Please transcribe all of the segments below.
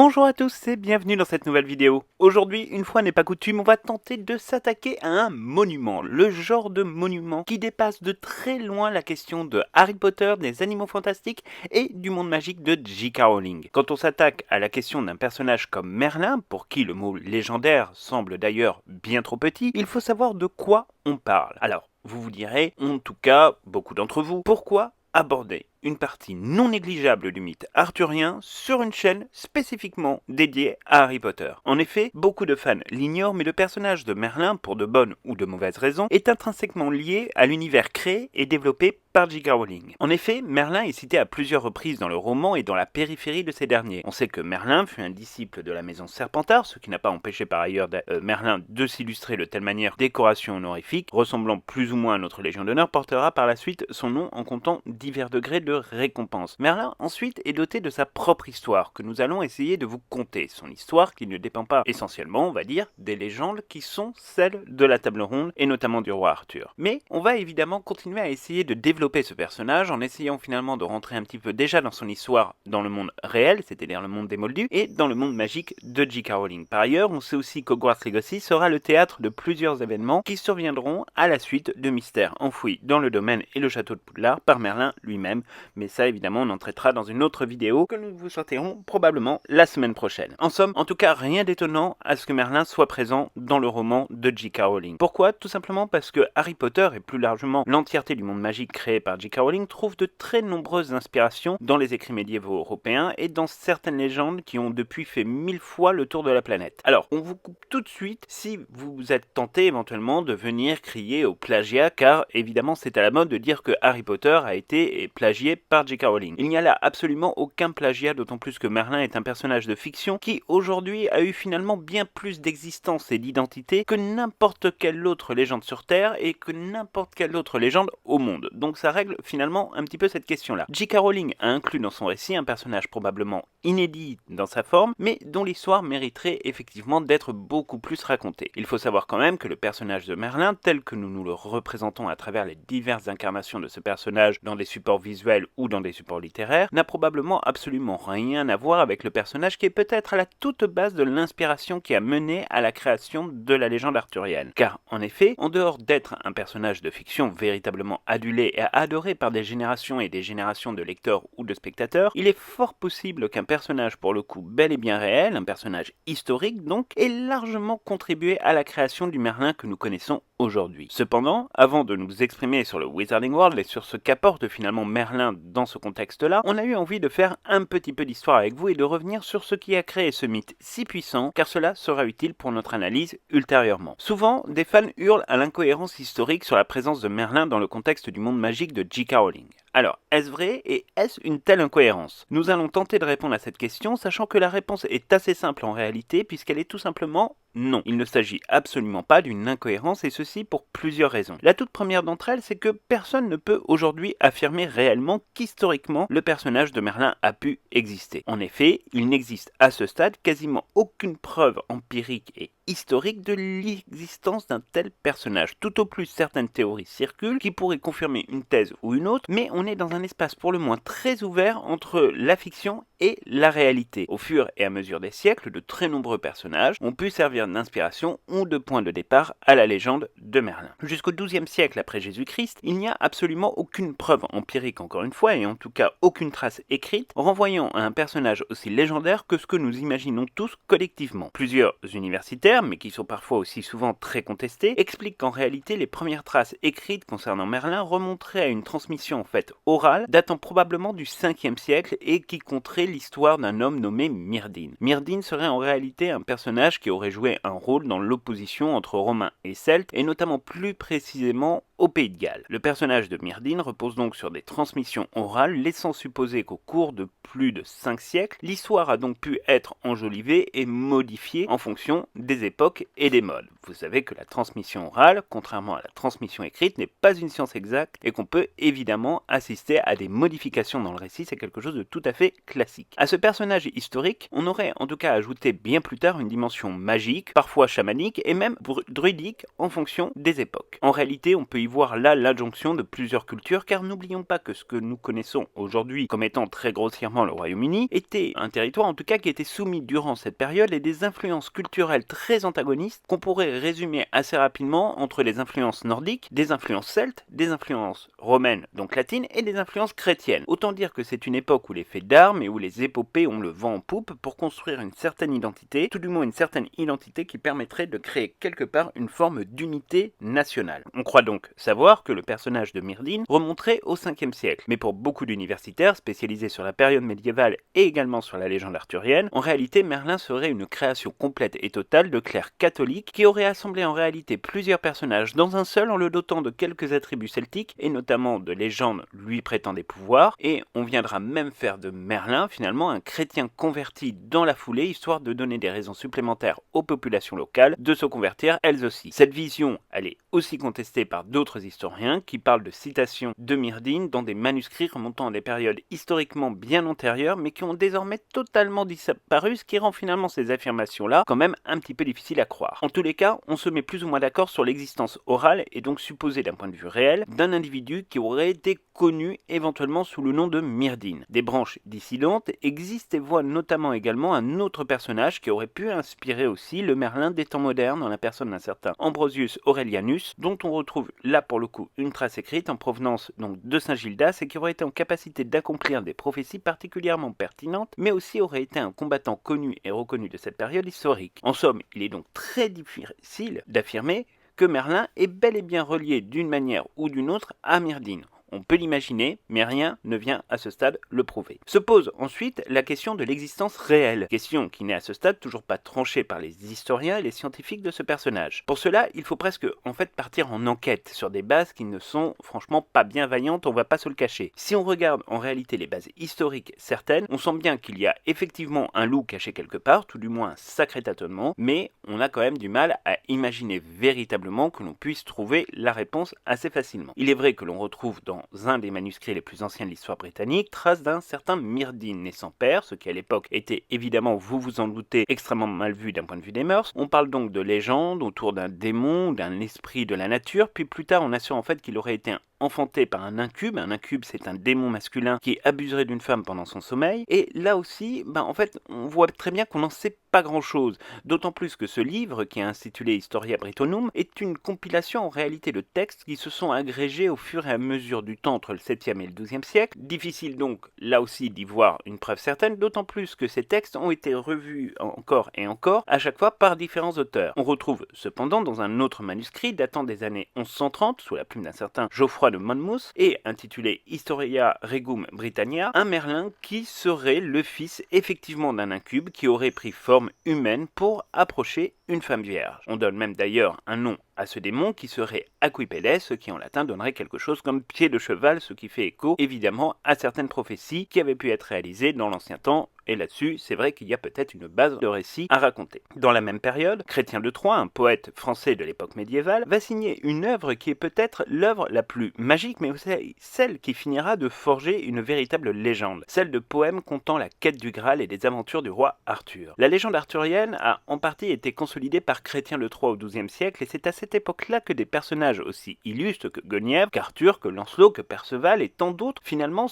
Bonjour à tous et bienvenue dans cette nouvelle vidéo. Aujourd'hui, une fois n'est pas coutume, on va tenter de s'attaquer à un monument, le genre de monument qui dépasse de très loin la question de Harry Potter, des animaux fantastiques et du monde magique de J.K. Rowling. Quand on s'attaque à la question d'un personnage comme Merlin, pour qui le mot légendaire semble d'ailleurs bien trop petit, il faut savoir de quoi on parle. Alors, vous vous direz, en tout cas, beaucoup d'entre vous, pourquoi aborder une partie non négligeable du mythe arthurien sur une chaîne spécifiquement dédiée à Harry Potter. En effet, beaucoup de fans l'ignorent, mais le personnage de Merlin, pour de bonnes ou de mauvaises raisons, est intrinsèquement lié à l'univers créé et développé par J.K. Rowling. En effet, Merlin est cité à plusieurs reprises dans le roman et dans la périphérie de ces derniers. On sait que Merlin fut un disciple de la maison Serpentard, ce qui n'a pas empêché par ailleurs Merlin de s'illustrer de telle manière décoration honorifique, ressemblant plus ou moins à notre Légion d'honneur, portera par la suite son nom en comptant divers degrés de récompense. Merlin ensuite est doté de sa propre histoire que nous allons essayer de vous conter. Son histoire qui ne dépend pas essentiellement, on va dire, des légendes qui sont celles de la table ronde et notamment du roi Arthur. Mais on va évidemment continuer à essayer de développer ce personnage en essayant finalement de rentrer un petit peu déjà dans son histoire dans le monde réel, c'est-à-dire le monde des Moldus, et dans le monde magique de J.K. Rowling. Par ailleurs, on sait aussi qu'Hogwarts Legacy sera le théâtre de plusieurs événements qui surviendront à la suite de mystères enfouis dans le domaine et le château de Poudlard par Merlin lui-même. Mais ça, évidemment, on en traitera dans une autre vidéo que nous vous sortirons probablement la semaine prochaine. En somme, en tout cas, rien d'étonnant à ce que Merlin soit présent dans le roman de J.K. Rowling. Pourquoi? Tout simplement parce que Harry Potter et plus largement l'entièreté du monde magique créé par J.K. Rowling trouve de très nombreuses inspirations dans les écrits médiévaux européens et dans certaines légendes qui ont depuis fait 1000 fois le tour de la planète. Alors, on vous coupe tout de suite si vous êtes tenté éventuellement de venir crier au plagiat, car évidemment c'est à la mode de dire que Harry Potter a été plagié par J.K. Rowling. Il n'y a là absolument aucun plagiat, d'autant plus que Merlin est un personnage de fiction qui aujourd'hui a eu finalement bien plus d'existence et d'identité que n'importe quelle autre légende sur Terre et que n'importe quelle autre légende au monde. Donc ça règle finalement un petit peu cette question-là. J.K. Rowling a inclus dans son récit un personnage probablement inédit dans sa forme, mais dont l'histoire mériterait effectivement d'être beaucoup plus racontée. Il faut savoir quand même que le personnage de Merlin, tel que nous le représentons à travers les diverses incarnations de ce personnage dans des supports visuels ou dans des supports littéraires, n'a probablement absolument rien à voir avec le personnage qui est peut-être à la toute base de l'inspiration qui a mené à la création de la légende arthurienne. Car, en effet, en dehors d'être un personnage de fiction véritablement adulé et adoré par des générations et des générations de lecteurs ou de spectateurs, il est fort possible qu'un personnage pour le coup bel et bien réel, un personnage historique donc, ait largement contribué à la création du Merlin que nous connaissons aujourd'hui. Cependant, avant de nous exprimer sur le Wizarding World et sur ce qu'apporte finalement Merlin dans ce contexte-là, on a eu envie de faire un petit peu d'histoire avec vous et de revenir sur ce qui a créé ce mythe si puissant, car cela sera utile pour notre analyse ultérieurement. Souvent, des fans hurlent à l'incohérence historique sur la présence de Merlin dans le contexte du monde magique de J.K. Rowling. Alors, est-ce vrai et est-ce une telle incohérence? Nous allons tenter de répondre à cette question, sachant que la réponse est assez simple en réalité, puisqu'elle est tout simplement non. Il ne s'agit absolument pas d'une incohérence, et ceci pour plusieurs raisons. La toute première d'entre elles, c'est que personne ne peut aujourd'hui affirmer réellement qu'historiquement le personnage de Merlin a pu exister. En effet, il n'existe à ce stade quasiment aucune preuve empirique et historique de l'existence d'un tel personnage. Tout au plus, certaines théories circulent qui pourraient confirmer une thèse ou une autre, mais on est dans un espace pour le moins très ouvert entre la fiction et la réalité. Au fur et à mesure des siècles, de très nombreux personnages ont pu servir d'inspiration ou de point de départ à la légende de Merlin. Jusqu'au XIIe siècle après Jésus-Christ, il n'y a absolument aucune preuve empirique encore une fois, et en tout cas aucune trace écrite, renvoyant à un personnage aussi légendaire que ce que nous imaginons tous collectivement. Plusieurs universitaires, mais qui sont parfois aussi souvent très contestés, expliquent qu'en réalité les premières traces écrites concernant Merlin remonteraient à une transmission en fait orale, datant probablement du 5e siècle et qui conterait l'histoire d'un homme nommé Myrdine. Myrdine serait en réalité un personnage qui aurait joué un rôle dans l'opposition entre Romains et Celtes, et notamment plus précisément au Pays de Galles. Le personnage de Myrdine repose donc sur des transmissions orales, laissant supposer qu'au cours de plus de 5 siècles, l'histoire a donc pu être enjolivée et modifiée en fonction des époques et des modes. Vous savez que la transmission orale, contrairement à la transmission écrite, n'est pas une science exacte et qu'on peut évidemment assister à des modifications dans le récit, c'est quelque chose de tout à fait classique. À ce personnage historique, on aurait en tout cas ajouté bien plus tard une dimension magique, parfois chamanique et même druidique en fonction des époques. En réalité, on peut y voir là l'injonction de plusieurs cultures, car n'oublions pas que ce que nous connaissons aujourd'hui comme étant très grossièrement le Royaume-Uni était un territoire en tout cas qui était soumis durant cette période et des influences culturelles très antagonistes qu'on pourrait résumer assez rapidement entre les influences nordiques, des influences celtes, des influences romaines, donc latines, et des influences chrétiennes. Autant dire que c'est une époque où les faits d'armes et où les épopées ont le vent en poupe pour construire une certaine identité, tout du moins une certaine identité qui permettrait de créer quelque part une forme d'unité nationale. On croit donc savoir que le personnage de Myrdhinn remonterait au 5e siècle, mais pour beaucoup d'universitaires spécialisés sur la période médiévale et également sur la légende arthurienne, en réalité Merlin serait une création complète et totale de clercs catholiques qui auraient assemblé en réalité plusieurs personnages dans un seul en le dotant de quelques attributs celtiques et notamment de légendes lui prêtant des pouvoirs, et on viendra même faire de Merlin finalement un chrétien converti dans la foulée, histoire de donner des raisons supplémentaires aux populations locales de se convertir elles aussi. Cette vision, elle est aussi contestée par d'autres historiens qui parlent de citations de Myrdhinn dans des manuscrits remontant à des périodes historiquement bien antérieures mais qui ont désormais totalement disparu, ce qui rend finalement ces affirmations-là quand même un petit peu difficiles à croire. En tous les cas, on se met plus ou moins d'accord sur l'existence orale et donc supposée d'un point de vue réel d'un individu qui aurait été connu éventuellement sous le nom de Myrdhinn. Des branches dissidentes existent et voient notamment également un autre personnage qui aurait pu inspirer aussi le Merlin des temps modernes en la personne d'un certain Ambrosius Aurelianus, dont on retrouve là pour le coup une trace écrite en provenance donc de Saint Gildas et qui aurait été en capacité d'accomplir des prophéties particulièrement pertinentes, mais aussi aurait été un combattant connu et reconnu de cette période historique. En somme, il est donc très difficile d'affirmer que Merlin est bel et bien relié d'une manière ou d'une autre à Myrdhinn. On peut l'imaginer, mais rien ne vient à ce stade le prouver. Se pose ensuite la question de l'existence réelle, question qui n'est à ce stade toujours pas tranchée par les historiens et les scientifiques de ce personnage. Pour cela, il faut presque en fait partir en enquête sur des bases qui ne sont franchement pas bien vaillantes, on va pas se le cacher. Si on regarde en réalité les bases historiques certaines, on sent bien qu'il y a effectivement un loup caché quelque part, tout du moins un sacré tâtonnement, mais on a quand même du mal à imaginer véritablement que l'on puisse trouver la réponse assez facilement. Il est vrai que l'on retrouve dans un des manuscrits les plus anciens de l'histoire britannique trace d'un certain Myrdhinn né sans père, ce qui à l'époque était évidemment, vous vous en doutez, extrêmement mal vu d'un point de vue des mœurs. On parle donc de légendes autour d'un démon, d'un esprit de la nature, puis plus tard on assure en fait qu'il aurait été enfanté par un incube. Un incube, c'est un démon masculin qui abuserait d'une femme pendant son sommeil. Et là aussi, en fait, on voit très bien qu'on n'en sait pas grand-chose. D'autant plus que ce livre, qui est intitulé Historia Britonum, est une compilation en réalité de textes qui se sont agrégés au fur et à mesure du temps entre le 7e et le 12e siècle. Difficile donc, là aussi, d'y voir une preuve certaine, d'autant plus que ces textes ont été revus encore et encore, à chaque fois par différents auteurs. On retrouve cependant dans un autre manuscrit datant des années 1130, sous la plume d'un certain Geoffroy de Monmouth, et intitulé Historia Regum Britannia, un Merlin qui serait le fils effectivement d'un incube qui aurait pris forme humaine pour approcher une femme vierge. On donne même d'ailleurs un nom à ce démon qui serait Aquipedes, ce qui en latin donnerait quelque chose comme pied de cheval, ce qui fait écho évidemment à certaines prophéties qui avaient pu être réalisées dans l'ancien temps. Et là-dessus, c'est vrai qu'il y a peut-être une base de récit à raconter. Dans la même période, Chrétien de Troyes, un poète français de l'époque médiévale, va signer une œuvre qui est peut-être l'œuvre la plus magique, mais aussi celle qui finira de forger une véritable légende, celle de poèmes contant la quête du Graal et des aventures du roi Arthur. La légende arthurienne a en partie été consolidée par Chrétien de Troyes au XIIe siècle, et c'est à cette époque-là que des personnages aussi illustres que Guenièvre, qu'Arthur, que Lancelot, que Perceval et tant d'autres finalement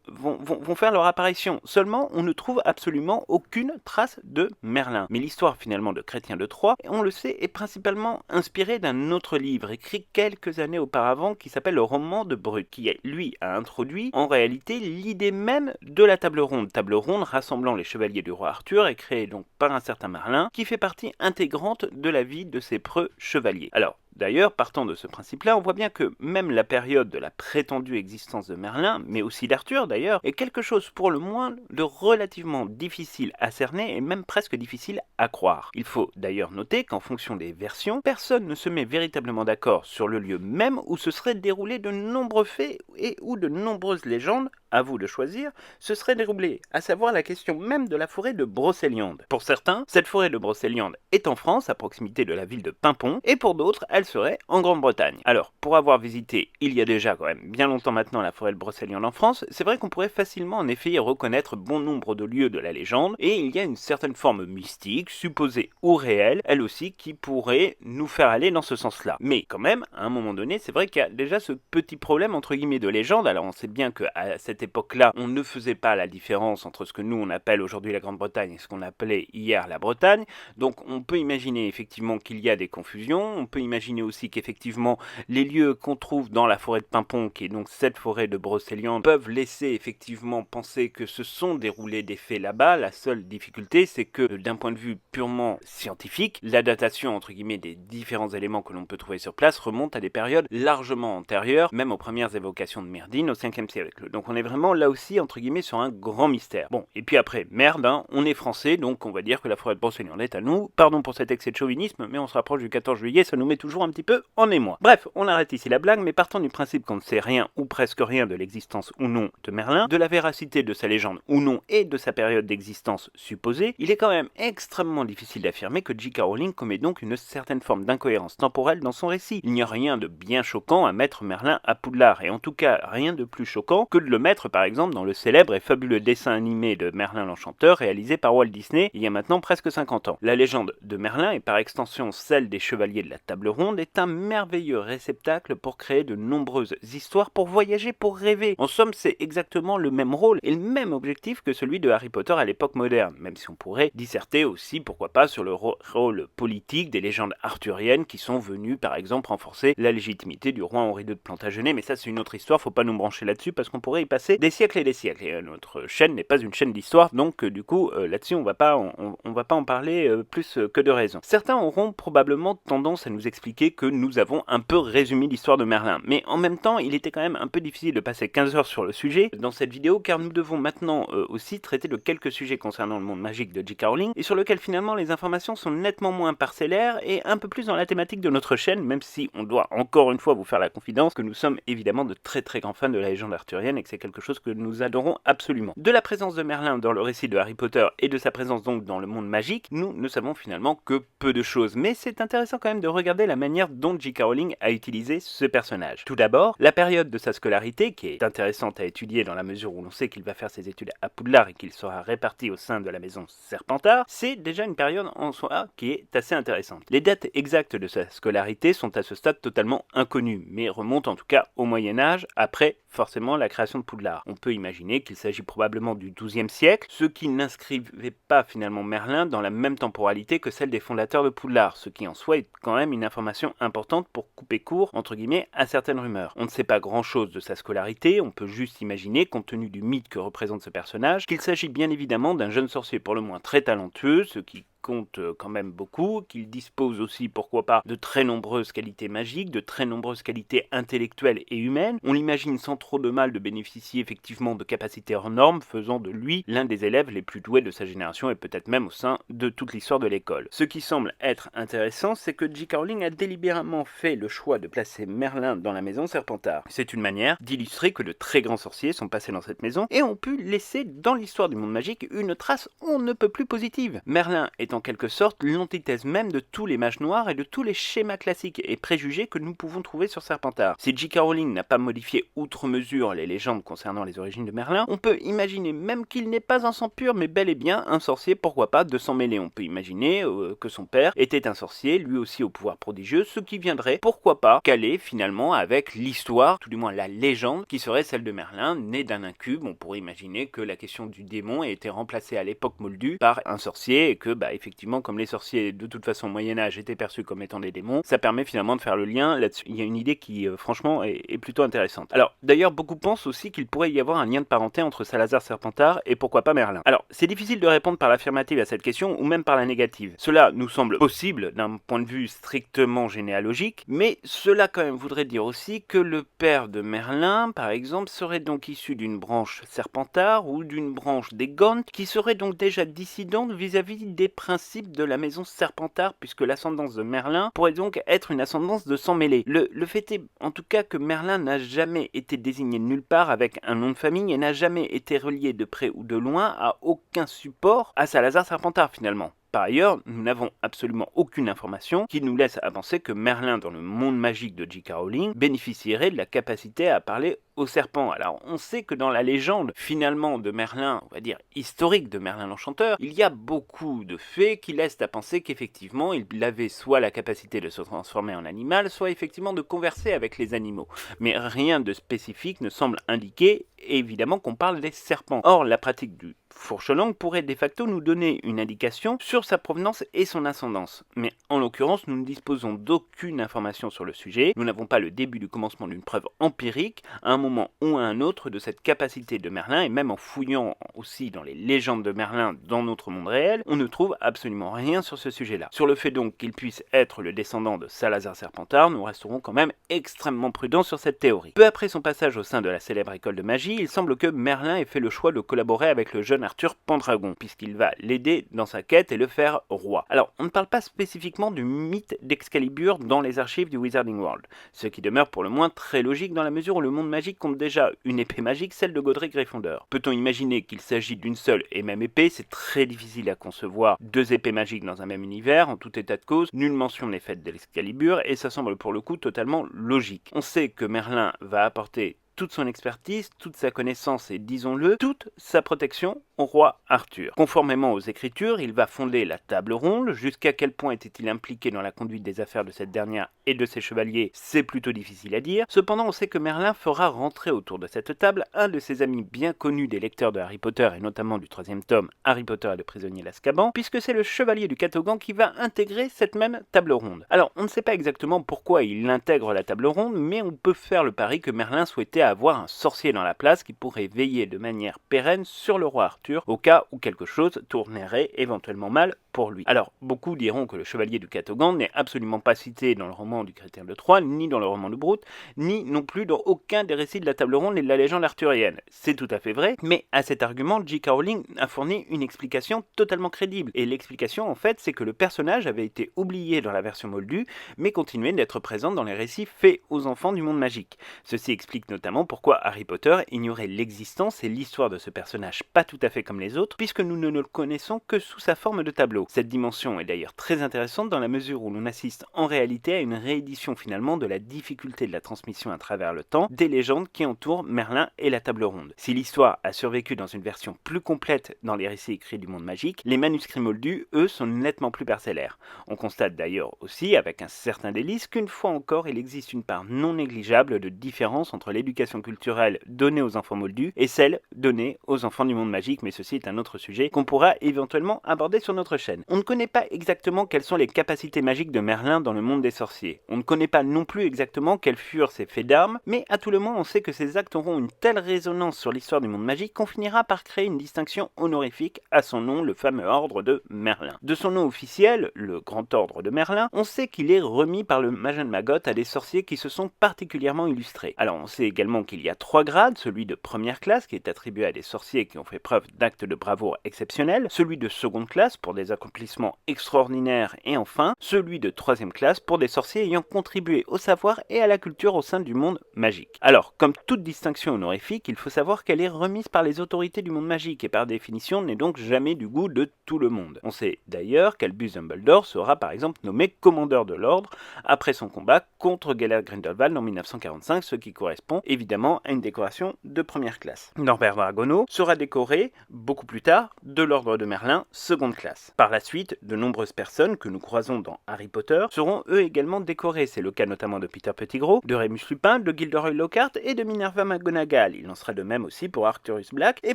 vont faire leur apparition. Seulement, on ne trouve absolument aucune trace de Merlin. Mais l'histoire finalement de Chrétien de Troyes, on le sait, est principalement inspirée d'un autre livre écrit quelques années auparavant qui s'appelle le roman de Brut, qui lui a introduit en réalité l'idée même de la table ronde rassemblant les chevaliers du roi Arthur et créée donc par un certain Merlin qui fait partie intégrante de la vie de ces preux chevaliers. Alors, d'ailleurs, partant de ce principe-là, on voit bien que même la période de la prétendue existence de Merlin, mais aussi d'Arthur d'ailleurs, est quelque chose pour le moins de relativement difficile à cerner et même presque difficile à croire. Il faut d'ailleurs noter qu'en fonction des versions, personne ne se met véritablement d'accord sur le lieu même où se seraient déroulés de nombreux faits et où de nombreuses légendes, à vous de choisir, se seraient déroulées, à savoir la question même de la forêt de Brocéliande. Pour certains, cette forêt de Brocéliande est en France, à proximité de la ville de Paimpont, et pour d'autres, elle serait en Grande-Bretagne. Alors, pour avoir visité il y a déjà quand même bien longtemps maintenant la forêt de Brocéliande en France, c'est vrai qu'on pourrait facilement en effet y reconnaître bon nombre de lieux de la légende, et il y a une certaine forme mystique, supposée ou réelle, elle aussi, qui pourrait nous faire aller dans ce sens-là. Mais quand même, à un moment donné, c'est vrai qu'il y a déjà ce petit problème entre guillemets de légende. Alors on sait bien qu'à cette époque-là, on ne faisait pas la différence entre ce que nous on appelle aujourd'hui la Grande-Bretagne et ce qu'on appelait hier la Bretagne. Donc on peut imaginer effectivement qu'il y a des confusions, on peut imaginer aussi qu'effectivement les lieux qu'on trouve dans la forêt de Paimpont, qui est donc cette forêt de Brocéliande, peuvent laisser effectivement penser que se sont déroulés des faits là-bas. La seule difficulté, c'est que d'un point de vue purement scientifique, la datation entre guillemets des différents éléments que l'on peut trouver sur place remonte à des périodes largement antérieures, même aux premières évocations de Merdine au 5e siècle. Donc on est vraiment là aussi entre guillemets sur un grand mystère. Bon, et puis après, merde, hein, on est français, donc on va dire que la forêt de Brocéliande est à nous. Pardon pour cet excès de chauvinisme, mais on se rapproche du 14 juillet, ça nous met toujours un petit peu en émoi. Bref, on arrête ici la blague, mais partant du principe qu'on ne sait rien ou presque rien de l'existence ou non de Merlin, de la véracité de sa légende ou non et de sa période d'existence supposée, il est quand même extrêmement difficile d'affirmer que J.K. Rowling commet donc une certaine forme d'incohérence temporelle dans son récit. Il n'y a rien de bien choquant à mettre Merlin à Poudlard, et en tout cas rien de plus choquant que de le mettre par exemple dans le célèbre et fabuleux dessin animé de Merlin l'Enchanteur réalisé par Walt Disney il y a maintenant presque 50 ans. La légende de Merlin, et par extension celle des Chevaliers de la Table Ronde, est un merveilleux réceptacle pour créer de nombreuses histoires, pour voyager, pour rêver. En somme, c'est exactement le même rôle et le même objectif que celui de Harry Potter à l'époque moderne, même si on pourrait disserter aussi, pourquoi pas, sur le rôle politique des légendes arthuriennes qui sont venues par exemple renforcer la légitimité du roi Henri II de Plantagenet, mais ça c'est une autre histoire, faut pas nous brancher là-dessus parce qu'on pourrait y passer des siècles et des siècles, et notre chaîne n'est pas une chaîne d'histoire, donc du coup là-dessus on va pas en parler plus que de raison. Certains auront probablement tendance à nous expliquer que nous avons un peu résumé l'histoire de Merlin, mais en même temps il était quand même un peu difficile de passer 15 heures sur le sujet dans cette vidéo, car nous devons maintenant aussi traiter de quelques sujets concernant le monde magique de J.K. Rowling, et sur lequel finalement les informations sont nettement moins parcellaires et un peu plus dans la thématique de notre chaîne, même si on doit encore une fois vous faire la confidence que nous sommes évidemment de très très grands fans de la légende arthurienne et que c'est quelque chose que nous adorons absolument. De la présence de Merlin dans le récit de Harry Potter et de sa présence donc dans le monde magique, nous ne savons finalement que peu de choses, mais c'est intéressant quand même de regarder la manière dont J.K. Rowling a utilisé ce personnage. Tout d'abord, la période de sa scolarité, qui est intéressante à étudier dans la mesure où l'on sait qu'il va faire ses études à Poudlard et qu'il sera réparti au sein de la maison Serpentard, c'est déjà une période en soi qui est assez intéressante. Les dates exactes de sa scolarité sont à ce stade totalement inconnues, mais remontent en tout cas au Moyen-Âge, après forcément la création de Poudlard. On peut imaginer qu'il s'agit probablement du XIIe siècle, ce qui n'inscrivait pas finalement Merlin dans la même temporalité que celle des fondateurs de Poudlard, ce qui en soi est quand même une information importante pour couper court, entre guillemets, à certaines rumeurs. On ne sait pas grand-chose de sa scolarité, on peut juste imaginer, compte tenu du mythe que représente ce personnage, qu'il s'agit bien évidemment d'un jeune sorcier pour le moins très talentueux, ce qui compte quand même beaucoup, qu'il dispose aussi, pourquoi pas, de très nombreuses qualités magiques, de très nombreuses qualités intellectuelles et humaines. On l'imagine sans trop de mal de bénéficier effectivement de capacités hors normes, faisant de lui l'un des élèves les plus doués de sa génération et peut-être même au sein de toute l'histoire de l'école. Ce qui semble être intéressant, c'est que J.K. Rowling a délibérément fait le choix de placer Merlin dans la maison Serpentard. C'est une manière d'illustrer que de très grands sorciers sont passés dans cette maison et ont pu laisser dans l'histoire du monde magique une trace on ne peut plus positive. Merlin est en quelque sorte l'antithèse même de tous les mages noirs et de tous les schémas classiques et préjugés que nous pouvons trouver sur Serpentard. Si J.K. Rowling n'a pas modifié outre mesure les légendes concernant les origines de Merlin, on peut imaginer même qu'il n'est pas un sang pur mais bel et bien un sorcier, pourquoi pas, de sang mêlé. On peut imaginer que son père était un sorcier, lui aussi au pouvoir prodigieux, ce qui viendrait, pourquoi pas, caler finalement avec l'histoire, tout du moins la légende, qui serait celle de Merlin, né d'un incube. On pourrait imaginer que la question du démon ait été remplacée à l'époque Moldue par un sorcier et que, effectivement, comme les sorciers de toute façon au Moyen-Âge étaient perçus comme étant des démons, ça permet finalement de faire le lien là-dessus. Il y a une idée qui franchement est plutôt intéressante. Alors d'ailleurs beaucoup pensent aussi qu'il pourrait y avoir un lien de parenté entre Salazar Serpentard et pourquoi pas Merlin. Alors c'est difficile de répondre par l'affirmative à cette question ou même par la négative. Cela nous semble possible d'un point de vue strictement généalogique, mais cela quand même voudrait dire aussi que le père de Merlin par exemple serait donc issu d'une branche Serpentard ou d'une branche des Gaunt qui serait donc déjà dissidente vis-à-vis des principes de la maison Serpentard, puisque l'ascendance de Merlin pourrait donc être une ascendance de sang mêlé. Le fait est en tout cas que Merlin n'a jamais été désigné de nulle part avec un nom de famille et n'a jamais été relié de près ou de loin à aucun support à Salazar Serpentard finalement. Par ailleurs, nous n'avons absolument aucune information qui nous laisse à penser que Merlin dans le monde magique de J.K. Rowling bénéficierait de la capacité à parler au serpent. Alors on sait que dans la légende finalement de Merlin, on va dire historique de Merlin l'Enchanteur, il y a beaucoup de faits qui laissent à penser qu'effectivement il avait soit la capacité de se transformer en animal, soit effectivement de converser avec les animaux. Mais rien de spécifique ne semble indiquer évidemment qu'on parle des serpents. Or la pratique du fourche-langue pourrait de facto nous donner une indication sur sa provenance et son ascendance. Mais en l'occurrence, nous ne disposons d'aucune information sur le sujet. Nous n'avons pas le début du commencement d'une preuve empirique, à un moment ou à un autre, de cette capacité de Merlin, et même en fouillant aussi dans les légendes de Merlin dans notre monde réel, on ne trouve absolument rien sur ce sujet-là. Sur le fait donc qu'il puisse être le descendant de Salazar Serpentard, nous resterons quand même extrêmement prudents sur cette théorie. Peu après son passage au sein de la célèbre école de magie, il semble que Merlin ait fait le choix de collaborer avec le jeune Arthur Pendragon, puisqu'il va l'aider dans sa quête et le faire roi. Alors, on ne parle pas spécifiquement du mythe d'Excalibur dans les archives du Wizarding World, ce qui demeure pour le moins très logique dans la mesure où le monde magique compte déjà une épée magique, celle de Godric Gryffondor. Peut-on imaginer qu'il s'agit d'une seule et même épée? C'est très difficile à concevoir deux épées magiques dans un même univers, en tout état de cause, nulle mention n'est faite d'Excalibur, et ça semble pour le coup totalement logique. On sait que Merlin va apporter toute son expertise, toute sa connaissance et, disons-le, toute sa protection au roi Arthur. Conformément aux Écritures, il va fonder la table ronde. Jusqu'à quel point était-il impliqué dans la conduite des affaires de cette dernière et de ses chevaliers, c'est plutôt difficile à dire. Cependant, on sait que Merlin fera rentrer autour de cette table un de ses amis bien connus des lecteurs de Harry Potter et notamment du 3e tome, Harry Potter et le prisonnier d'Azkaban, puisque c'est le chevalier du Catogan qui va intégrer cette même table ronde. Alors, on ne sait pas exactement pourquoi il intègre la table ronde, mais on peut faire le pari que Merlin souhaitait avoir un sorcier dans la place qui pourrait veiller de manière pérenne sur le roi Arthur au cas où quelque chose tournerait éventuellement mal pour lui. Alors, beaucoup diront que le chevalier du Catogan n'est absolument pas cité dans le roman du Chrétien de Troyes, ni dans le roman de Brut, ni non plus dans aucun des récits de la table ronde et de la légende arthurienne. C'est tout à fait vrai, mais à cet argument, J.K. Rowling a fourni une explication totalement crédible. Et l'explication, en fait, c'est que le personnage avait été oublié dans la version moldue, mais continuait d'être présent dans les récits faits aux enfants du monde magique. Ceci explique notamment pourquoi Harry Potter ignorait l'existence et l'histoire de ce personnage pas tout à fait comme les autres, puisque nous ne le connaissons que sous sa forme de tableau. Cette dimension est d'ailleurs très intéressante dans la mesure où l'on assiste en réalité à une réédition finalement de la difficulté de la transmission à travers le temps des légendes qui entourent Merlin et la table ronde. Si l'histoire a survécu dans une version plus complète dans les récits écrits du monde magique, les manuscrits moldus, eux, sont nettement plus parcellaires. On constate d'ailleurs aussi, avec un certain délice, qu'une fois encore, il existe une part non négligeable de différence entre l'éducation culturelle donnée aux enfants moldus et celle donnée aux enfants du monde magique, mais ceci est un autre sujet qu'on pourra éventuellement aborder sur notre chaîne. On ne connaît pas exactement quelles sont les capacités magiques de Merlin dans le monde des sorciers. On ne connaît pas non plus exactement quels furent ses faits d'armes, mais à tout le moins on sait que ces actes auront une telle résonance sur l'histoire du monde magique qu'on finira par créer une distinction honorifique à son nom, le fameux ordre de Merlin. De son nom officiel, le Grand Ordre de Merlin, on sait qu'il est remis par le Magen Maggot à des sorciers qui se sont particulièrement illustrés. Alors on sait également qu'il y a 3 grades, celui de première classe qui est attribué à des sorciers qui ont fait preuve d'actes de bravoure exceptionnels, celui de seconde classe pour des accomplissements extraordinaires et enfin celui de 3e classe pour des sorciers ayant contribué au savoir et à la culture au sein du monde magique. Alors, comme toute distinction honorifique, il faut savoir qu'elle est remise par les autorités du monde magique et par définition n'est donc jamais du goût de tout le monde. On sait d'ailleurs qu'Albus Dumbledore sera par exemple nommé commandeur de l'ordre après son combat contre Gellert Grindelwald en 1945, ce qui correspond évidemment à une décoration de première classe. Norbert Dragono sera décoré beaucoup plus tard de l'ordre de Merlin, seconde classe. Par la suite, de nombreuses personnes que nous croisons dans Harry Potter seront eux également décorés. C'est le cas notamment de Peter Pettigrew, de Remus Lupin, de Gilderoy Lockhart et de Minerva McGonagall. Il en sera de même aussi pour Arcturus Black et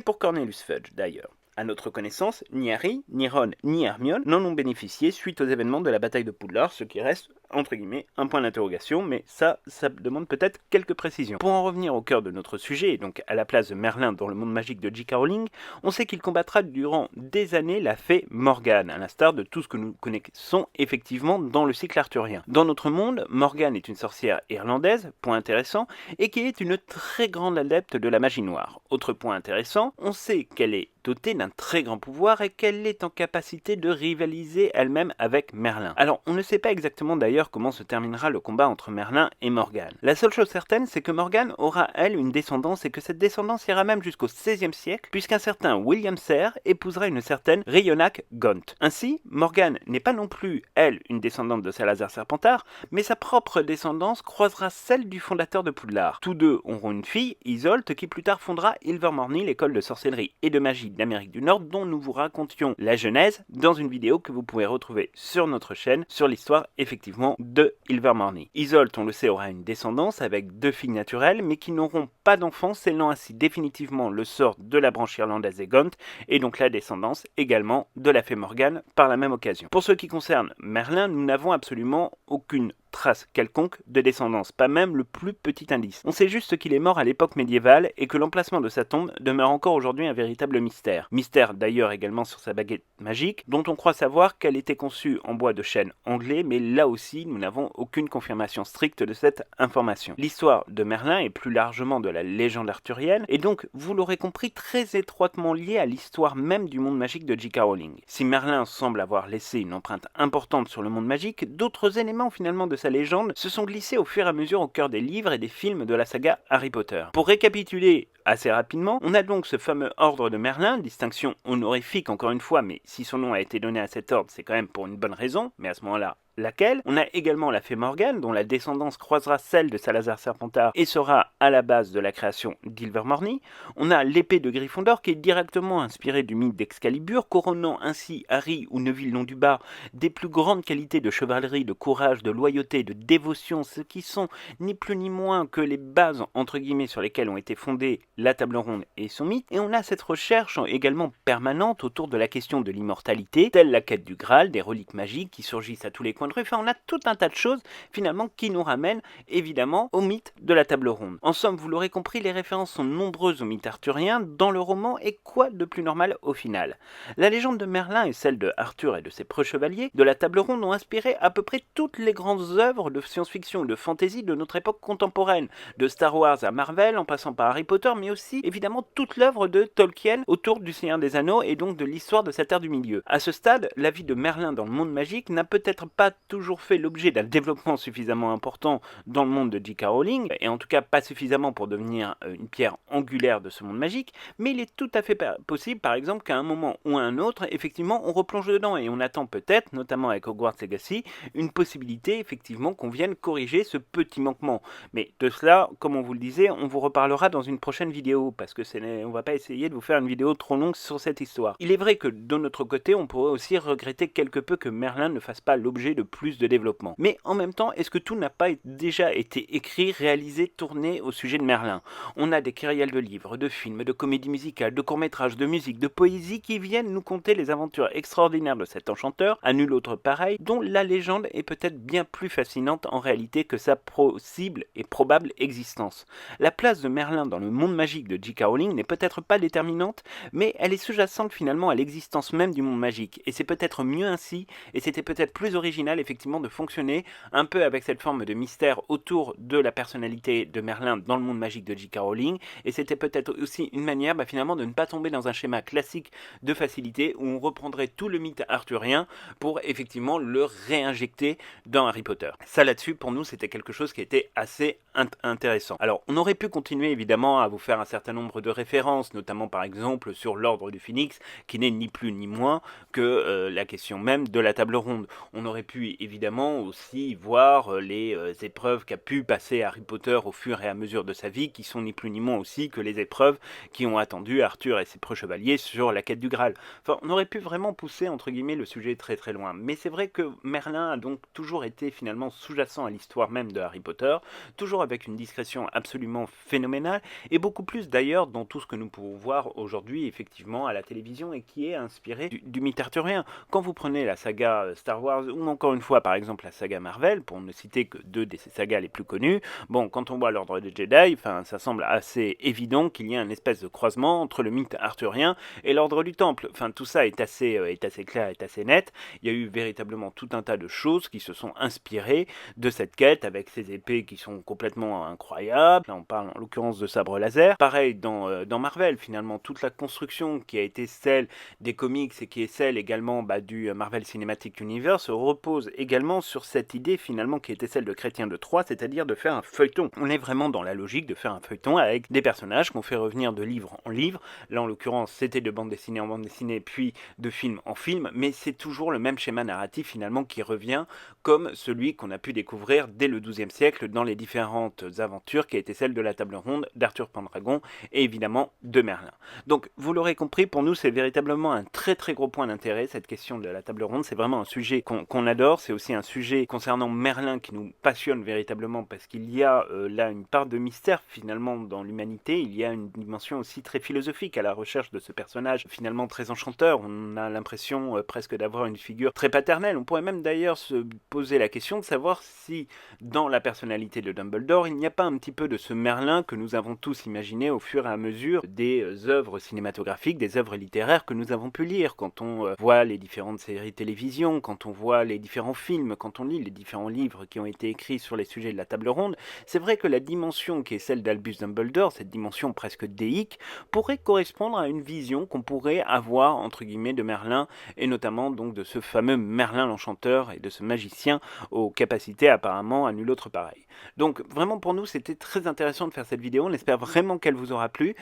pour Cornelius Fudge d'ailleurs. À notre connaissance, ni Harry, ni Ron, ni Hermione n'en ont bénéficié suite aux événements de la bataille de Poudlard, ce qui reste, entre guillemets, un point d'interrogation, mais ça demande peut-être quelques précisions. Pour en revenir au cœur de notre sujet, et donc à la place de Merlin dans le monde magique de J.K. Rowling, on sait qu'il combattra durant des années la fée Morgane, à l'instar de tout ce que nous connaissons effectivement dans le cycle arthurien. Dans notre monde, Morgane est une sorcière irlandaise, point intéressant, et qui est une très grande adepte de la magie noire. Autre point intéressant, on sait qu'elle est dotée d'un très grand pouvoir et qu'elle est en capacité de rivaliser elle-même avec Merlin. Alors, on ne sait pas exactement d'ailleurs d'ailleurs comment se terminera le combat entre Merlin et Morgane. La seule chose certaine, c'est que Morgane aura, elle, une descendance et que cette descendance ira même jusqu'au XVIe siècle, puisqu'un certain William Serre épousera une certaine Rionac Gaunt. Ainsi, Morgane n'est pas non plus, elle, une descendante de Salazar Serpentard, mais sa propre descendance croisera celle du fondateur de Poudlard. Tous deux auront une fille, Isolde, qui plus tard fondera Ilvermorny, l'école de sorcellerie et de magie d'Amérique du Nord, dont nous vous racontions la genèse dans une vidéo que vous pouvez retrouver sur notre chaîne sur l'histoire effectivement de Ilvermorny. Isolde, on le sait, aura une descendance avec 2 filles naturelles, mais qui n'auront pas d'enfants, scellant ainsi définitivement le sort de la branche irlandaise des Gaunt, et donc la descendance également de la fée Morgane par la même occasion. Pour ce qui concerne Merlin, nous n'avons absolument aucune trace quelconque de descendance, pas même le plus petit indice. On sait juste qu'il est mort à l'époque médiévale et que l'emplacement de sa tombe demeure encore aujourd'hui un véritable mystère. Mystère d'ailleurs également sur sa baguette magique, dont on croit savoir qu'elle était conçue en bois de chêne anglais, mais là aussi nous n'avons aucune confirmation stricte de cette information. L'histoire de Merlin et plus largement de la légende arthurienne est donc, vous l'aurez compris, très étroitement liée à l'histoire même du monde magique de J.K. Rowling. Si Merlin semble avoir laissé une empreinte importante sur le monde magique, d'autres éléments finalement de sa légende se sont glissés au fur et à mesure au cœur des livres et des films de la saga Harry Potter. Pour récapituler assez rapidement, on a donc ce fameux ordre de Merlin, distinction honorifique encore une fois, mais si son nom a été donné à cet ordre, c'est quand même pour une bonne raison, mais à ce moment-là, laquelle? On a également la fée Morgane, dont la descendance croisera celle de Salazar Serpentard et sera à la base de la création d'Ilvermorny. On a l'épée de Gryffondor qui est directement inspirée du mythe d'Excalibur, couronnant ainsi Harry ou Neville Londubat des plus grandes qualités de chevalerie, de courage, de loyauté, de dévotion, ce qui sont ni plus ni moins que les bases entre guillemets sur lesquelles ont été fondées la table ronde et son mythe. Et on a cette recherche également permanente autour de la question de l'immortalité, telle la quête du Graal, des reliques magiques qui surgissent à tous les coins de rue. Enfin, on a tout un tas de choses finalement qui nous ramènent évidemment au mythe de la table ronde. En somme, vous l'aurez compris, les références sont nombreuses au mythe arthurien dans le roman, et quoi de plus normal au final? La légende de Merlin et celle de Arthur et de ses preux chevaliers de la table ronde ont inspiré à peu près toutes les grandes œuvres de science-fiction ou de fantasy de notre époque contemporaine, de Star Wars à Marvel en passant par Harry Potter, mais aussi évidemment toute l'œuvre de Tolkien autour du Seigneur des Anneaux et donc de l'histoire de cette terre du milieu. À ce stade, la vie de Merlin dans le monde magique n'a peut-être pas toujours fait l'objet d'un développement suffisamment important dans le monde de J.K. Rowling, et en tout cas pas suffisamment pour devenir une pierre angulaire de ce monde magique, mais il est tout à fait possible par exemple qu'à un moment ou à un autre, effectivement, on replonge dedans et on attend peut-être, notamment avec Hogwarts Legacy, une possibilité effectivement qu'on vienne corriger ce petit manquement. Mais de cela, comme on vous le disait, on vous reparlera dans une prochaine vidéo, parce que on va pas essayer de vous faire une vidéo trop longue sur cette histoire. Il est vrai que de notre côté, on pourrait aussi regretter quelque peu que Merlin ne fasse pas l'objet de plus de développement. Mais en même temps, est-ce que tout n'a pas déjà été écrit, réalisé, tourné au sujet de Merlin? On a des kyrielles de livres, de films, de comédies musicales, de courts-métrages, de musique, de poésie qui viennent nous conter les aventures extraordinaires de cet enchanteur, à nul autre pareil, dont la légende est peut-être bien plus fascinante en réalité que sa possible et probable existence. La place de Merlin dans le monde magique de J.K. Rowling n'est peut-être pas déterminante, mais elle est sous-jacente finalement à l'existence même du monde magique, et c'est peut-être mieux ainsi, et c'était peut-être plus original effectivement de fonctionner un peu avec cette forme de mystère autour de la personnalité de Merlin dans le monde magique de J.K. Rowling, et c'était peut-être aussi une manière finalement de ne pas tomber dans un schéma classique de facilité où on reprendrait tout le mythe arthurien pour effectivement le réinjecter dans Harry Potter. Ça là-dessus pour nous c'était quelque chose qui était assez intéressant. Alors on aurait pu continuer évidemment à vous faire un certain nombre de références, notamment par exemple sur l'ordre du Phénix, qui n'est ni plus ni moins que la question même de la table ronde. On aurait pu évidemment aussi voir les épreuves qu'a pu passer Harry Potter au fur et à mesure de sa vie, qui sont ni plus ni moins aussi que les épreuves qui ont attendu Arthur et ses preux chevaliers sur la quête du Graal. Enfin, on aurait pu vraiment pousser entre guillemets le sujet très très loin. Mais c'est vrai que Merlin a donc toujours été finalement sous-jacent à l'histoire même de Harry Potter, toujours avec une discrétion absolument phénoménale, et beaucoup plus d'ailleurs dans tout ce que nous pouvons voir aujourd'hui effectivement à la télévision et qui est inspiré du mythe arthurien. Quand vous prenez la saga Star Wars ou encore une fois par exemple la saga Marvel, pour ne citer que deux de ces sagas les plus connues, bon, quand on voit l'ordre des Jedi, ça semble assez évident qu'il y a une espèce de croisement entre le mythe arthurien et l'ordre du Temple. Enfin, tout ça est assez clair, est assez net. Il y a eu véritablement tout un tas de choses qui se sont inspirées de cette quête, avec ces épées qui sont complètement incroyables. Là, on parle en l'occurrence de sabre laser. Pareil dans Marvel, finalement, toute la construction qui a été celle des comics et qui est celle également du Marvel Cinematic Universe repose repose également sur cette idée finalement qui était celle de Chrétien de Troyes, c'est-à-dire de faire un feuilleton. On est vraiment dans la logique de faire un feuilleton avec des personnages qu'on fait revenir de livre en livre. Là en l'occurrence c'était de bande dessinée en bande dessinée puis de film en film, mais c'est toujours le même schéma narratif finalement qui revient comme celui qu'on a pu découvrir dès le XIIe siècle dans les différentes aventures qui a été celle de la table ronde, d'Arthur Pendragon et évidemment de Merlin. Donc vous l'aurez compris, pour nous c'est véritablement un très gros point d'intérêt cette question de la table ronde, c'est vraiment un sujet qu'on adore, c'est aussi un sujet concernant Merlin qui nous passionne véritablement parce qu'il y a là une part de mystère finalement dans l'humanité, il y a une dimension aussi très philosophique à la recherche de ce personnage finalement très enchanteur, on a l'impression presque d'avoir une figure très paternelle, on pourrait même d'ailleurs se poser la question de savoir si dans la personnalité de Dumbledore il n'y a pas un petit peu de ce Merlin que nous avons tous imaginé au fur et à mesure des œuvres cinématographiques, des œuvres littéraires que nous avons pu lire, quand on voit les différentes séries télévision, quand on voit les différents films, quand on lit les différents livres qui ont été écrits sur les sujets de la table ronde, c'est vrai que la dimension qui est celle d'Albus Dumbledore, cette dimension presque déique, pourrait correspondre à une vision qu'on pourrait avoir entre guillemets de Merlin, et notamment donc de ce fameux Merlin l'Enchanteur et de ce magicien aux capacités apparemment à nul autre pareil. Donc vraiment pour nous c'était très intéressant de faire cette vidéo, on espère vraiment qu'elle vous aura plu,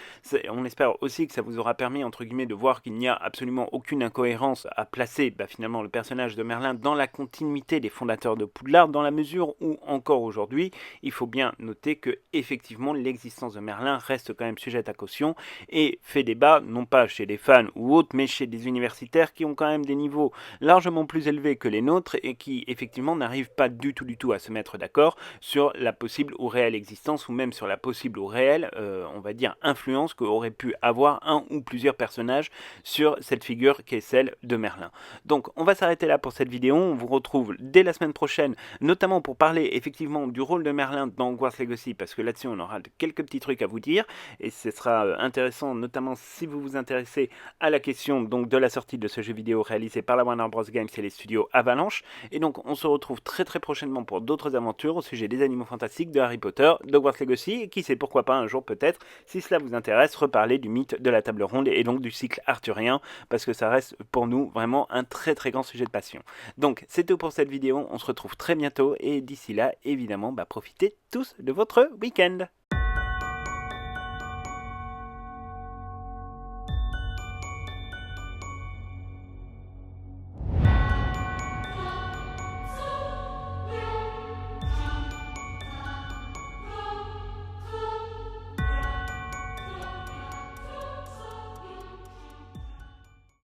on espère aussi que ça vous aura permis entre guillemets de voir qu'il n'y a absolument aucune incohérence à placer finalement le personnage de Merlin dans la continuité des fondateurs de Poudlard, dans la mesure où encore aujourd'hui il faut bien noter que effectivement l'existence de Merlin reste quand même sujette à caution et fait débat non pas chez les fans ou autres mais chez des universitaires qui ont quand même des niveaux largement plus élevés que les nôtres et qui effectivement n'arrivent pas du tout à se mettre d'accord sur la possible ou réelle existence ou même sur la possible ou réelle on va dire influence qu'aurait pu avoir un ou plusieurs personnages sur cette figure qui est celle de Merlin. Donc on va s'arrêter là pour cette vidéo, on vous retrouve dès la semaine prochaine, notamment pour parler effectivement du rôle de Merlin dans Hogwarts Legacy, parce que là-dessus on aura quelques petits trucs à vous dire, et ce sera intéressant, notamment si vous vous intéressez à la question donc de la sortie de ce jeu vidéo réalisé par la Warner Bros Games et les studios Avalanche, et donc on se retrouve très prochainement pour d'autres aventures au sujet des animaux fantastiques, de Harry Potter, de Hogwarts Legacy, et qui sait pourquoi pas un jour peut-être, si cela vous intéresse, reparler du mythe de la table ronde et donc du cycle arthurien, parce que ça reste pour nous vraiment un très grand sujet de passion. Donc c'est tout pour cette vidéo, on se retrouve très bientôt et d'ici là évidemment profitez tous de votre week-end.